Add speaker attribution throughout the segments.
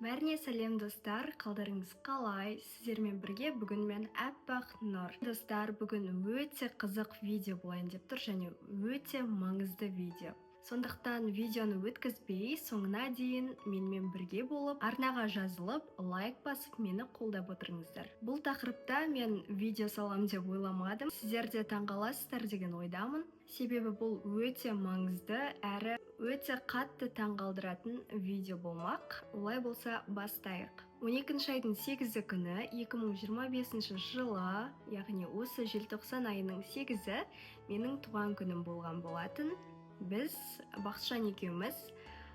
Speaker 1: Бәріне сәлем достар, қалдарыңыз қалай? Сіздермен бірге бүгін мен әппақ нұр. Достар, бүгін өте қызық видео болайын деп тұр және өте маңызды видео. Сондықтан видеоны өткізбей, соңына дейін менімен бірге болып, арнаға жазылып, лайк басып, мені қолдап отырыңыздар. Бұл тақырыпта мен видео салам деп ойламадым. Сіздер де таңғаласыздар деген ойдамын. Себебі бұл өте маңызды әрі өте қатты таңғалдыратын видео болмақ. Олай болса бастайық. 12 айдың 8 күні 2025 жылы, яғни осы желтоқсан айының 8-і менің туған күнім болған болатын. Біз Бақытжан екеуміз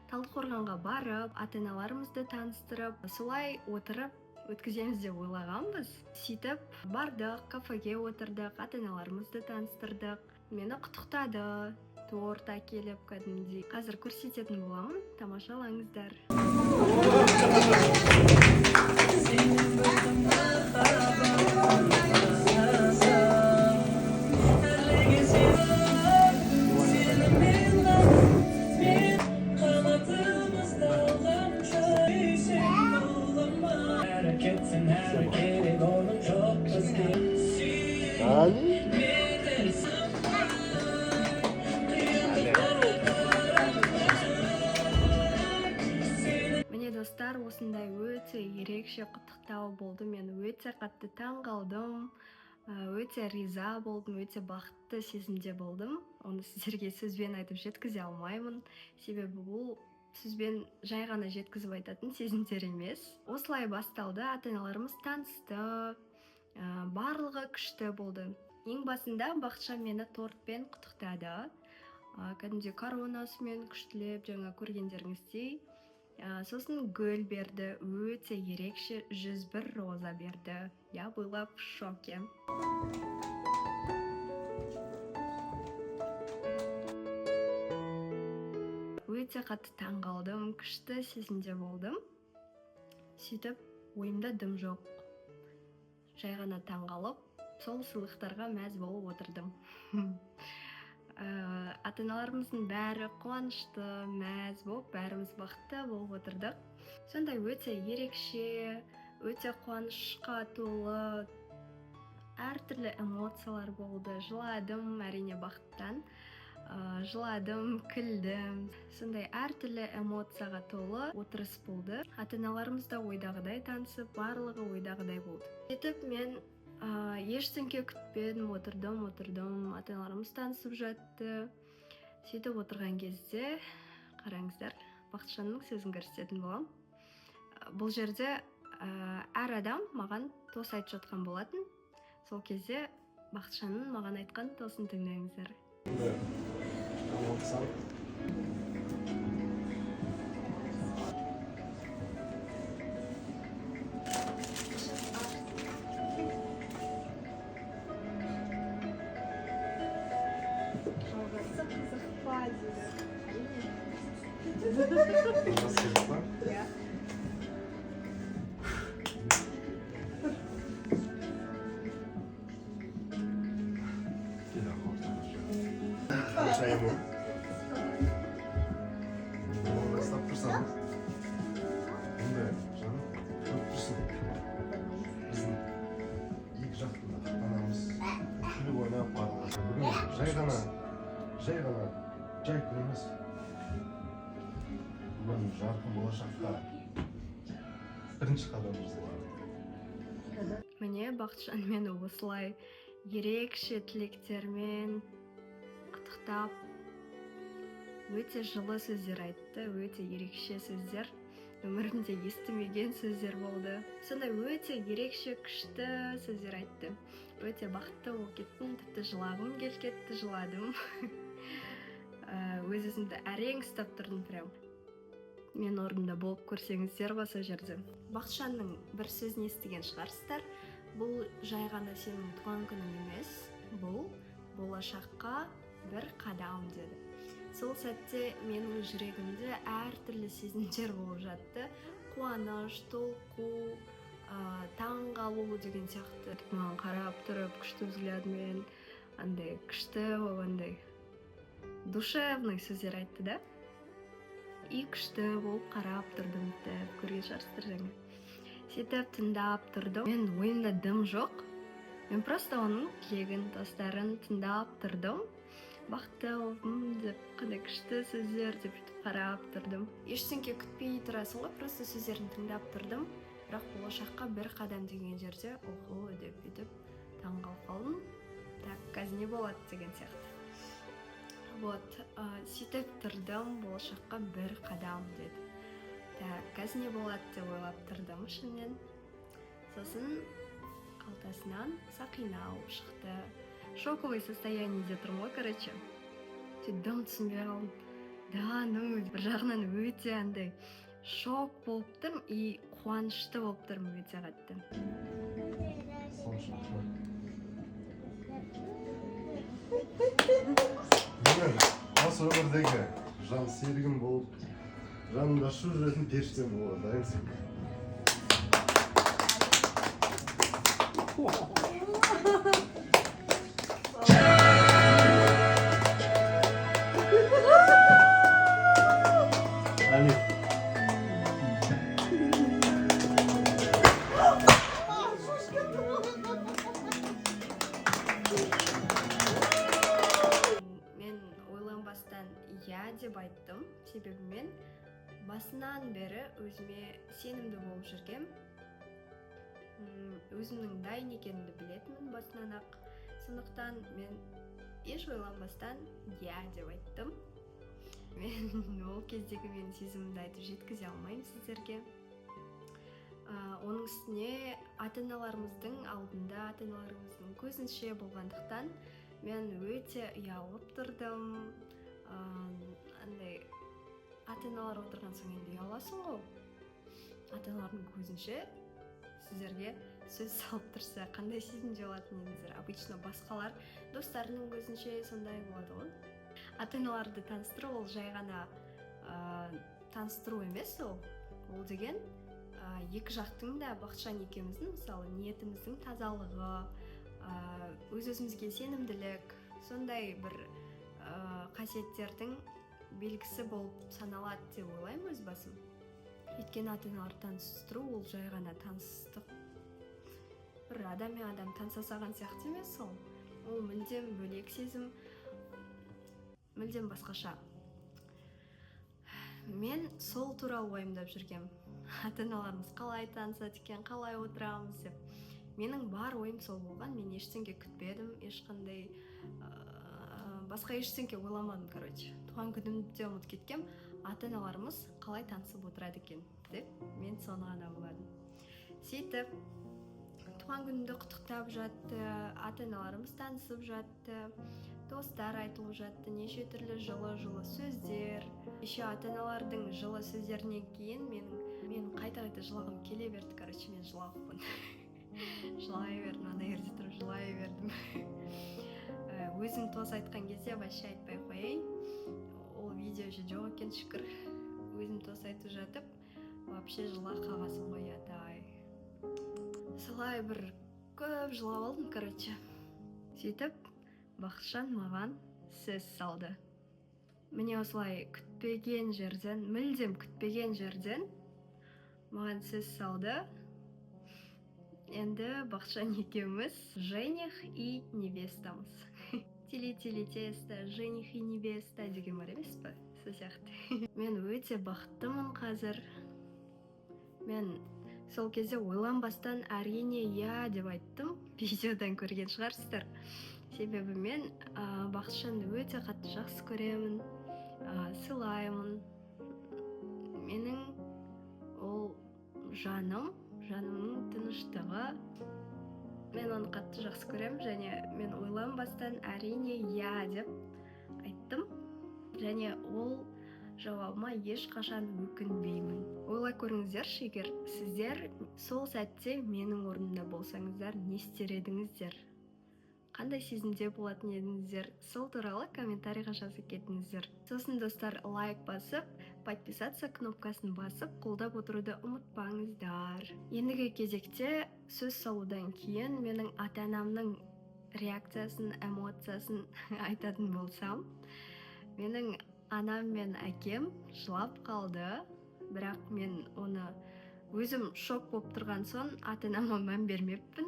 Speaker 1: Талдықорғанға барып, ата-аналарымызды таныстырып, солай отырып өткіземіз деп ойлағанбыз. Сөйтіп бардық, кафеге отырдық, ата-аналарымызды таныстырдық. Мені құттықтады, торт әкеліп кәдімгідей. Қазір көрсететін боламын, тамашалаңыздар. Міне достар, осындай өте ерекше құттықтау болды. Мен өте қатты таң қалдым, өте риза болдым, өте бақытты сезімде болдым. Оны сіздерге сөзбен айтып жеткізе алмаймын, себебі бұл сөзбен жай ғана жеткізіп айтатын сезімдер емес. Осылай басталды, ата-аналарымыз танысты, барлығы күшті болды. Ең басында Бақытжан мені тортпен құттықтады, кәдімгідей коронасымен күштілеп, жаңа көргендеріңіздей. Сосын гүл берді, өте ерекше 101 роза берді. Я была в шоке. Өте қатты таң қалдым, күшті сезімде болдым. Сөйтіп, ойымда дым жоқ. Жай ғана таң қалып, сол сыйлықтарға мәз болып отырдым. Ата-аналарымыздың бәрі қуанышты, мәз болып, бәріміз бақытты болып отырдық. Сондай өте ерекше, өте қуанышқа толы, әртүрлі эмоциялар болды. Жыладым, әрине бақыттан. Жыладым, күлдім. Сондай әртүрлі эмоцияға толы отырыс болды. Ата-аналарымыз да ойдағыдай танысып, барлығы ойдағыдай болды. Сөйтіп мен ештеңке күтпедім, отырдым, ата-аналарымыз танысып жатты. Сөйтіп отырған кезде, қараңыздар, Бақытжанның сөзін көрсететін болам. Бұл жерде әр адам маған тос айтып жатқан болатын. Сол кезде Бақытжанның маған айтқан тосын тыңдаңыздар.
Speaker 2: Жай күн емес. Бүгін жарқын болашаққа бірінші қадам жасалады.
Speaker 1: Міне Бақытжан мені осылай ерекше тілектермен құттықтап, өте жылы сөздер айтты, өте ерекше сөздер. Өмірімде естімеген сөздер болды. Сондай өте ерекше күшті сөздер айтты. Өте бақытты болып кеттім, тіпті жылағым келіп кетті, жыладым. Өз-өзімді әрең ұстап тұрдым прям. Мен орнында болып көрсеңіздер ғой жерде. Бақытжанның бір сөзін естіген шығарсыздар. Бұл жай ғана сенің туған күнің емес, бұл болашаққа бір қадам деді. Сол сәтте менің жүрегімде әртүрлі сезімдер болып жатты. Қуаныш, толқу, таң қалу деген сияқты. Маған қарап тұрып, күшті взглядмен, андай күшті болғандай душевный сөздер айтты да. үй күшті болып қарап тұрдым деп көрген шығарсыздар жаңа. Сөйтіп тыңдап тұрдым. Мен ойымда дым жоқ. Мен просто оның тілегін, достарын тыңдап тұрдым. Бақытты болдым деп, қандай күшті сөздер деп қарап тұрдым. Ештеңе күтпей тұрасың ғой, просто сөздерін тыңдап тұрдым. Бірақ болашаққа бір қадам деген жерде охо деп бүйтіп таңғалып қалдым. Так, қазір не болады деген сияқты. Вот, сөйтіп тұрдым, болашаққа бір қадам деді. Так, қазір не болады деп ойлап тұрдым шынымен. Сосын қалтасынан сақина алып шықты. Шоковый состояниеде тұрмын ғой, короче. Дым түсінбей қалдым. Да, бір жағынан өте андай шок болып тұрмын и қуанышты болып тұрмын өте қатты.
Speaker 2: Мен осы өмірдегі жан серігім болып, жанымда шу жүретін періштем болуға дайынсың.
Speaker 1: Мен ойланбастан иә деп айттым, себебі мен басынан бері өзіме сенімді болып жүргем. Өзімнің дайын екенімді білетінмін басынан ақ. Сондықтан мен еш ойланбастан иә деп айттым. Мен ол кездегі менің сезімімді айтып жеткізе алмаймын сіздерге. Оның үстіне ата-аналарымыздың алдында, ата-аналарымыздың көзінше болғандықтан мен өте ұялып тұрдым. Андай ата-аналар отырған соң енді ұяласың ғой. Ата-аналардың көзінше сіздерге сөз салып тұрса, қандай сезімде болатыныңыздар. Обычно басқалар достарының көзінше сондай болады ғой. Ата-аналарды таныстыру ол жай ғана таныстыру емес ол. Ол деген екі жақтың да Бақытжан екеуміздің мысалы ниетіміздің тазалығы, өз-өзімізге сенімділік, сондай бір қасиеттердің белгісі болып саналады деп ойлаймын өз басым. Өйткені ата-аналарды таныстыру ол жай ғана таныстық. Бір адам мен адам таныса салған сияқты емес ол. Ол мүлдем бөлек сезім, мүлдем басқаша. Мен сол туралы ойымдап жүргем. Ата-аналарымыз қалай танысады екен, қалай отырамыз деп. Менің бар ойым сол болған. Мен ештеңе күтпедім, ешқандай басқа ештеңе ойламадым, короче. Туған күнімді де ұмытып кеткем. Ата-аналарымыз қалай танысып отырады екен деп, мен соны ғана ойладым. Сөйтіп, туған күнімді құттықтап жатты, ата-аналарымыз танысып жатты, достар айтылып жатты, неше түрлі жылы сөздер. Еще ата-аналардың жылы сөздерінен кейін мен қайта-қайта жылағым келе берді, короче, мен жылаппын. Жылай бердім, ана жерде тұрып жылай бердім. Өзім тос айтқан кезде вообще айтпай қояйын. Ол видео же жоқ екен, шүкір. Өзім тос айтып жатып, вообще жылап қалғасын ғой, атай. Солай бір көп жылап алдым, короче. Сөйтіп, Бақытжан маған сөз салды. Міне осылай күтпеген жерден, мүлдем күтпеген жерден маған сөз салды. Енді Бақытжан екеуміз жених и невестамыз. Тили-тили-тесто, жених и невеста деген бар емес па? Сол сияқты. Мен өте бақыттымын қазір. Мен сол кезде ойланбастан әрине иә деп айттым. Видеодан көрген шығарсыздар. Себебі мен Бақытжанды өте қатты жақсы көремін, сыйлаймын. Менің ол жанымның тыныштығы. Мен оны қатты жақсы көремін және мен ойланбастан әрине иә деп айттым. Және ол жауабыма ешқашан өкінбеймін. Ойлай көріңіздерші, егер сіздер сол сәтте менің орнымда болсаңыздар, не істер едіңіздер? Қандай сезімде болатын едіңіздер? Сол туралы комментарийға жазып кетіңіздер. Сосын достар, лайк басып, подписаться кнопкасын басып, қолдап отыруды ұмытпаңыздар. Ендігі кезекте сөз салудан кейін менің ата-анамның реакциясын, эмоциясын айтатын болсам, менің анам мен әкем жылап қалды, бірақ мен оны өзім шок болып тұрған соң ата-анама мән бермеппін.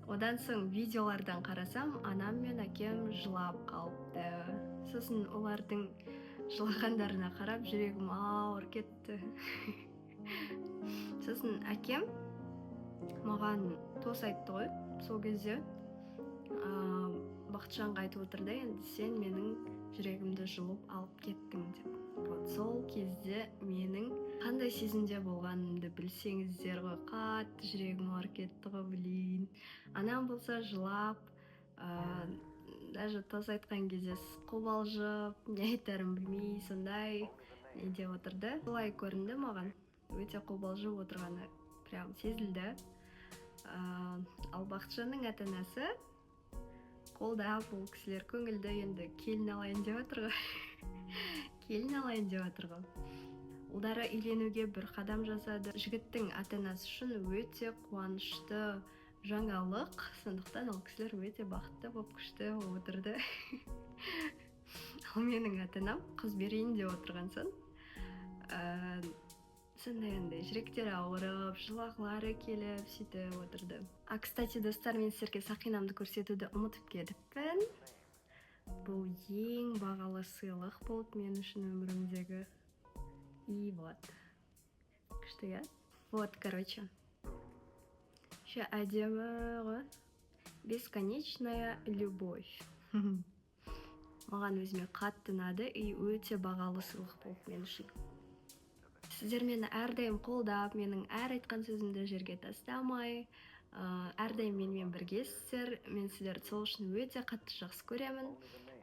Speaker 1: Одан соң видеолардан қарасам, анам мен әкем жылап қалыпты. Сосын олардың жылағандарына қарап жүрегім ауыр кетті. Сосын әкем маған тос айтты ғой, сол кезде Бақытжанға айтып отырды, енді сен менің жүрегімді жұлып алып кеттің деп. Вот сол кезде менің қандай сезімде болғанымды білсеңіздер ғой, қатты жүрегім ауырып кетті ғой, блин. Анам болса жылап, даже тос айтқан кезде қобалжып, не айтарын білмей, сондай неде отырды. Солай көрінді маған, өте қобалжып отырғаны прям сезілді. Ал Бақытжанның ата-анасы қолдап, ол кісілер көңілді, енді келін алайын деп отыр ғой. Келін алайын деп отыр ғой. Ұлдары үйленуге бір қадам жасады. Жігіттің ата-анасы үшін өте қуанышты жаңалық, сондықтан ол кісілер өте бақытты болып күшті отырды. Ал менің ата-анам қыз берейін деп отырған соң, сондай жүректері ауырып, жылағылары келіп, сөйтіп отырды. Кстати, достар, мен сіздерге сақинамды көрсетуді ұмытып кетіппін. Бұл ең бағалы сыйлық болды мен үшін өмірімдегі. И вот. Күшті, иә? Вот, короче. Еще әдемі ғой. Бесконечная любовь. Маған өзіме қатты ұнады и өте бағалы сыйлық болды мен үшін. Сіздер мені әрдайым қолдап, менің әр айтқан сөзімді жерге тастамай, әрдайым менімен біргесіздер. Мен сіздерді сол үшін өте қатты жақсы көремін.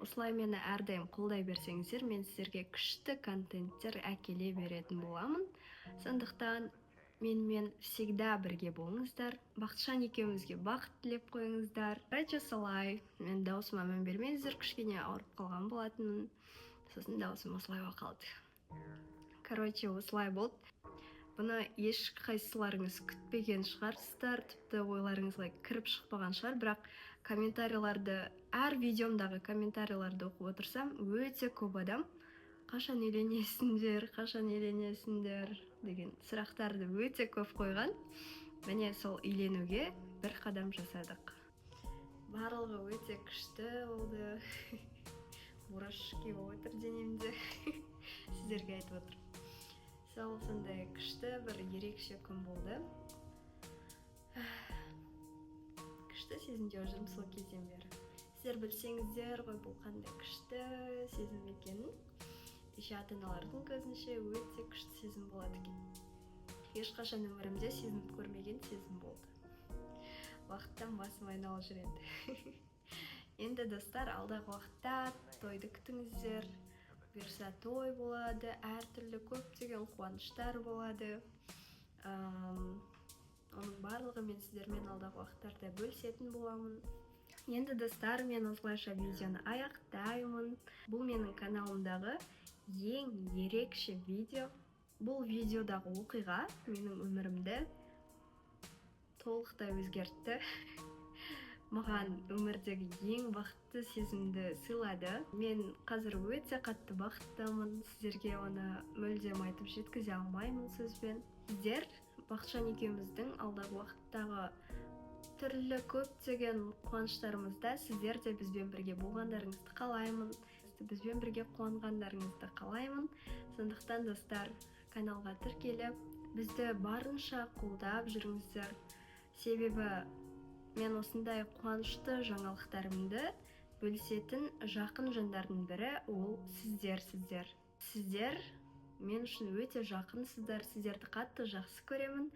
Speaker 1: Осылай мені әрдайым қолдай берсеңіздер, мен сіздерге күшті контенттер әкеле беретін боламын. Сондықтан менімен всегда бірге болыңыздар. Бақытжан екеумізге бақыт тілеп қойыңыздар. Короче, солай. Мен даусыма мән бермеңіздер, кішкене ауырып қалған болатынмын. Сосын даусым осылай болып қалды. Короче, осылай болды. Бұны ешқайсыларыңыз күтпеген шығарсыздар, тіпті ойларыңызға кіріп шықпаған шығар, бірақ комментарийларды, әр видеомдағы комментарийларды оқып отырсам, өте көп адам қашан үйленесіңдер деген сұрақтарды өте көп қойған. Міне сол үйленуге бір қадам жасадық. Барлығы өте күшті болды. Мурашки болып отыр денемде. Сіздерге айтып отыр. Сол сондай күшті бір ерекше күн болды. Күшті сезімде жүрмін сол кезден бері. Сіздер білсеңіздер ғой, бұл қандай күшті сезім екенін. Еще ата-аналардың көзінше өте күшті сезім болады екен. Ешқашан өмірімде сезініп көрмеген сезім болды. Уақыттан басым айналып жүреді. Енді достар, алдағы уақытта тойды күтіңіздер. Бұйырса той болады, әртүрлі көптеген қуаныштар болады. Оның барлығы мен сіздермен алдағы уақыттарда бөлісетін боламын. Енді достар, мен осылайша видеоны аяқтаймын. Бұл менің каналымдағы ең ерекше видео. Бұл видеодағы оқиға менің өмірімді толықтай өзгертті. Маған өмірдегі ең бақытты сезімді сыйлады. Мен қазір өте қатты бақыттымын. Сіздерге оны мүлдем айтып жеткізе алмаймын сөзбен. Сіздер Бақытжан екеуміздің алдағы уақыттағы түрлі көптеген қуаныштарымызда сіздер де бізбен бірге болғандарыңызды қалаймын. Бізбен бірге қуанғандарыңызды қалаймын. Сондықтан достар, каналға тіркеліп, бізді барынша қолдап жүріңіздер. Себебі мен осындай қуанышты жаңалықтарымды бөлісетін жақын жандардың бірі ол сіздер. Сіздер мен үшін өте жақынсыздар, сіздерді қатты жақсы көремін.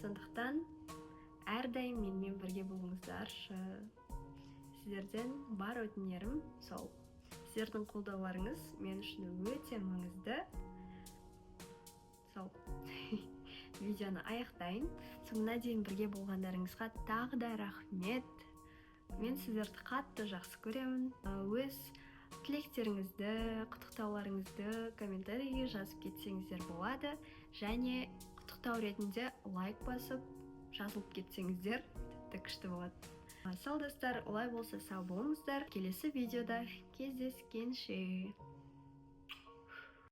Speaker 1: Сондықтан әрдайым менімен бірге болыңыздаршы. Сіздерден бар өтінерім сол. Сіздердің қолдауларыңыз мен үшін өте маңызды. Сол. Видеоны аяқтайын. Соңына дейін бірге болғандарыңызға тағы да рахмет. Мен сіздерді қатты жақсы көремін. Өз тілектеріңізді, құттықтауларыңызды комментарийге жазып кетсеңіздер болады. Және құттықтау ретінде лайк басып, жазылып кетсеңіздер тіпті күшті болады. Сау достар, олай болса сау болыңыздар. Келесі видеода кездескенше.